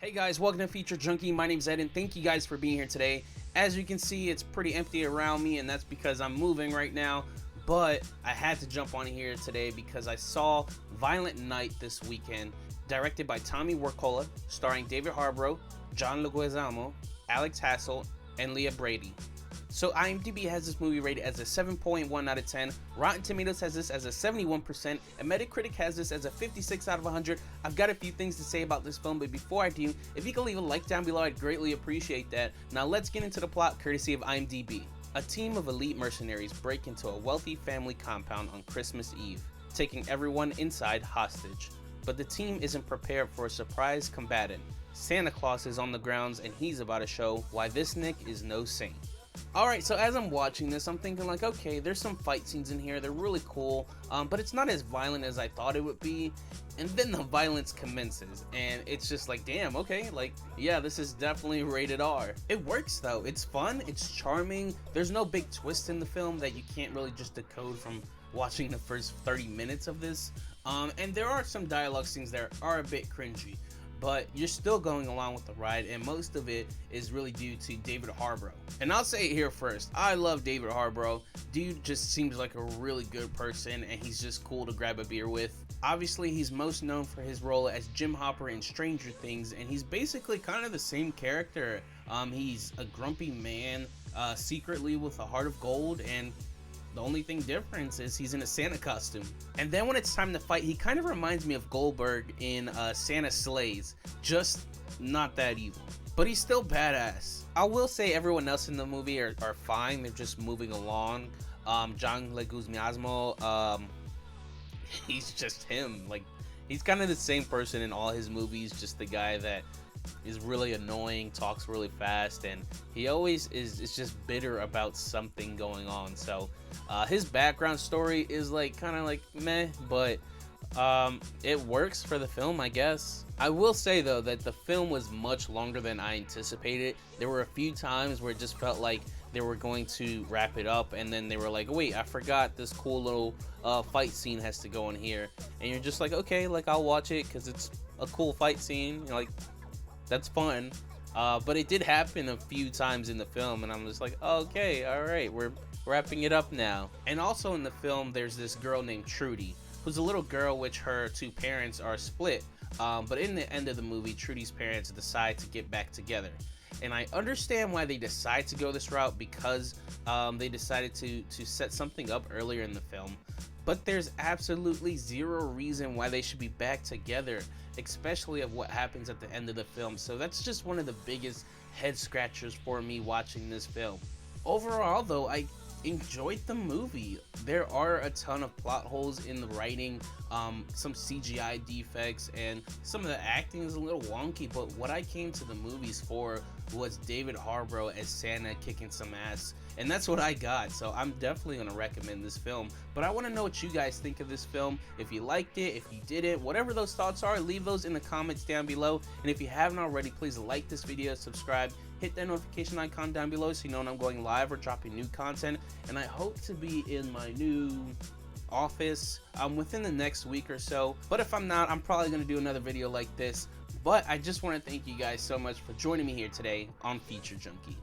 Hey guys, welcome to Feature Junkie. My name's Ed and thank you guys for being here today. As you can see, it's pretty empty around me and that's because I'm moving right now, but I had to jump on here today because I saw Violent Night this weekend, directed by Tommy Wirkola, starring David Harborough, John Leguizamo, Alex Hassel, and Leah Brady. So IMDb has this movie rated as a 7.1 out of 10, Rotten Tomatoes has this as a 71%, and Metacritic has this as a 56 out of 100. I've got a few things to say about this film, but before I do, if you could leave a like down below, I'd greatly appreciate that. Now let's get into the plot courtesy of IMDb. A team of elite mercenaries break into a wealthy family compound on Christmas Eve, taking everyone inside hostage. But the team isn't prepared for a surprise combatant. Santa Claus is on the grounds and he's about to show why this Nick is no saint. Alright, so as I'm watching this, I'm thinking like, okay, there's some fight scenes in here, they're really cool, but it's not as violent as I thought it would be. And then the violence commences, and it's just like, damn, okay, like, yeah, this is definitely rated R. It works though, it's fun, it's charming, there's no big twist in the film that you can't really just decode from watching the first 30 minutes of this. And there are some dialogue scenes that are a bit cringy, but you're still going along with the ride, and most of it is really due to David Harborough. And I'll say it here first, I love David Harborough. Dude just seems like a really good person, and he's just cool to grab a beer with. Obviously, he's most known for his role as Jim Hopper in Stranger Things, and he's basically kind of the same character. He's a grumpy man, secretly with a heart of gold, and the only thing difference is he's in a Santa costume. And then when it's time to fight, he kind of reminds me of Goldberg in Santa Slays, just not that evil. But he's still badass. I will say everyone else in the movie are fine, they're just moving along. John Leguizamo, he's just him. Like, he's kind of the same person in all his movies, just the guy that is really annoying, talks really fast, and he always is just bitter about something going on. So his background story is like kind of like meh, but it works for the film, I guess. I will say though that the film was much longer than I anticipated. There were a few times where it just felt like they were going to wrap it up, and then they were like, wait, I forgot this cool little fight scene has to go in here, and you're just like, okay, like I'll watch it because it's a cool fight scene, you're like, that's fun. But it did happen a few times in the film, and I'm just like, okay, all right, we're wrapping it up now. And also in the film, there's this girl named Trudy, who's a little girl which her two parents are split. But in the end of the movie, Trudy's parents decide to get back together. And I understand why they decide to go this route, because they decided to set something up earlier in the film. But there's absolutely zero reason why they should be back together, especially of what happens at the end of the film. So that's just one of the biggest head scratchers for me watching this film. Overall though, I enjoyed the movie. There are a ton of plot holes in the writing, some CGI defects, and some of the acting is a little wonky, but what I came to the movies for was David Harborough as Santa kicking some ass, and that's what I got. So I'm definitely going to recommend this film, but I want to know what you guys think of this film. If you liked it, if you didn't, whatever those thoughts are, leave those in the comments down below. And if you haven't already, please like this video, subscribe, hit that notification icon down below so you know when I'm going live or dropping new content. And I hope to be in my new office within the next week or so, but if I'm not, I'm probably going to do another video like this. But I just want to thank you guys so much for joining me here today on Feature Junkie.